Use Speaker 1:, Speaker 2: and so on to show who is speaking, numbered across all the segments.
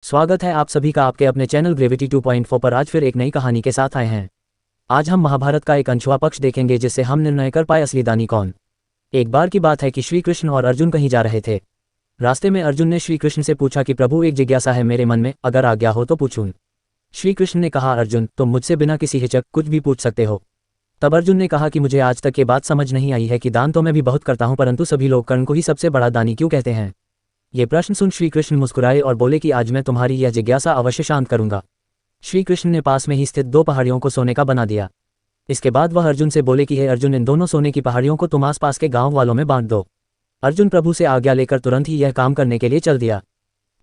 Speaker 1: स्वागत है आप सभी का आपके अपने चैनल ग्रेविटी 2.4 पर। आज फिर एक नई कहानी के साथ आए हैं। आज हम महाभारत का एक अनछुआ पक्ष देखेंगे जिससे हम निर्णय कर पाए असली दानी कौन। एक बार की बात है कि श्री कृष्ण और अर्जुन कहीं जा रहे थे। रास्ते में अर्जुन ने श्री कृष्ण से पूछा कि प्रभु, एक जिज्ञासा है मेरे मन में, अगर आज्ञा हो तो पूछूं। श्री कृष्ण ने कहा, अर्जुन, तुम मुझसे बिना किसी हिचक कुछ भी पूछ सकते हो। तब अर्जुन ने कहा कि मुझे आज तक ये बात समझ नहीं आई है कि दान तो मैं भी बहुत करता हूं, परंतु सभी लोग कर्ण को ही सबसे बड़ा दानी क्यों कहते हैं। ये प्रश्न सुन श्री कृष्ण मुस्कुराए और बोले कि आज मैं तुम्हारी यह जिज्ञासा अवश्य शांत करूंगा। श्री कृष्ण ने पास में ही स्थित 2 पहाड़ियों को सोने का बना दिया। इसके बाद वह अर्जुन से बोले कि हे अर्जुन, इन दोनों सोने की पहाड़ियों को तुम आसपास के गांव वालों में बांट दो। अर्जुन प्रभु से आज्ञा लेकर तुरंत ही यह काम करने के लिए चल दिया।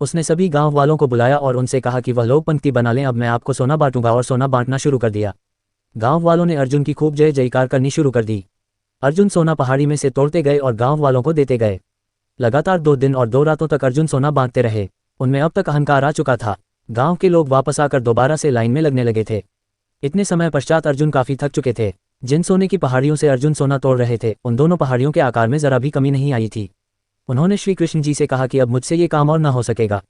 Speaker 1: उसने सभी गांव वालों को बुलाया और उनसे कहा कि वह लोग पंक्ति बना लें, अब मैं आपको सोना बांटूंगा, और सोना बांटना शुरू कर दिया। गांव वालों ने अर्जुन की खूब जय जयकार करनी शुरू कर दी। अर्जुन सोना पहाड़ी में से तोड़ते गए और गांव वालों को देते गए। लगातार 2 दिन और 2 रातों तक अर्जुन सोना बांटते रहे। उनमें अब तक अहंकार आ चुका था। गांव के लोग वापस आकर दोबारा से लाइन में लगने लगे थे। इतने समय पश्चात अर्जुन काफी थक चुके थे। जिन सोने की पहाड़ियों से अर्जुन सोना तोड़ रहे थे, उन दोनों पहाड़ियों के आकार में जरा भी कमी नहीं आई थी। उन्होंने श्री कृष्ण जी से कहा कि अब मुझसे ये काम और ना हो सकेगा,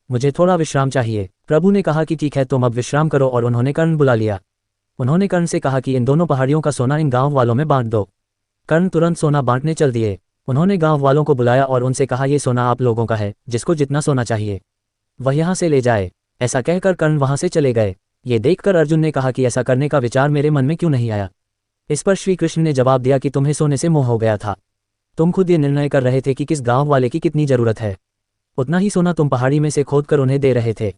Speaker 1: मुझे थोड़ा विश्राम चाहिए। प्रभु ने कहा कि ठीक है, तुम अब विश्राम करो, और उन्होंने कर्ण बुला लिया। उन्होंने कर्ण से कहा कि इन दोनों पहाड़ियों का सोना इन गांव वालों में बांट दो। कर्ण तुरंत सोना बांटने चल दिए। उन्होंने गांव वालों को बुलाया और उनसे कहा, ये सोना आप लोगों का है, जिसको जितना सोना चाहिए वह यहाँ से ले जाए। ऐसा कहकर कर्ण वहां से चले गए। ये देखकर अर्जुन ने कहा कि ऐसा करने का विचार मेरे मन में क्यों नहीं आया। इस पर श्री कृष्ण ने जवाब दिया कि तुम्हें सोने से मोह हो गया था। तुम खुद ये निर्णय कर रहे थे कि किस गांव वाले की कितनी जरूरत है, उतना ही सोना तुम पहाड़ी में से खोद कर उन्हें दे रहे थे।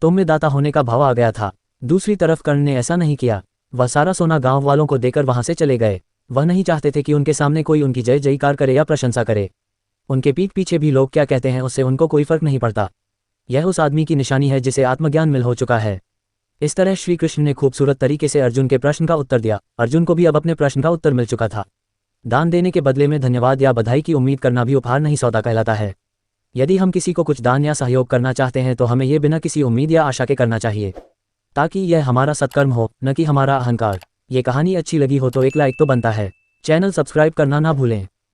Speaker 1: तुम में दाता होने का भाव आ गया था। दूसरी तरफ कर्ण ने ऐसा नहीं किया। वह सारा सोना गांव वालों को देकर वहां से चले गए। वह नहीं चाहते थे कि उनके सामने कोई उनकी जय जयकार करे या प्रशंसा करे। उनके पीठ पीछे भी लोग क्या कहते हैं, उससे उनको कोई फर्क नहीं पड़ता। यह उस आदमी की निशानी है जिसे आत्मज्ञान मिल हो चुका है। इस तरह श्री कृष्ण ने खूबसूरत तरीके से अर्जुन के प्रश्न का उत्तर दिया। अर्जुन को भी अब अपने प्रश्न का उत्तर मिल चुका था। दान देने के बदले में धन्यवाद या बधाई की उम्मीद करना भी उपहार नहीं, सौदा कहलाता है। यदि हम किसी को कुछ दान या सहयोग करना चाहते हैं तो हमें यह बिना किसी उम्मीद या आशा के करना चाहिए, ताकि यह हमारा सत्कर्म हो, न कि हमारा अहंकार। ये कहानी अच्छी लगी हो तो एक लाइक तो बनता है। चैनल सब्सक्राइब करना ना भूलें।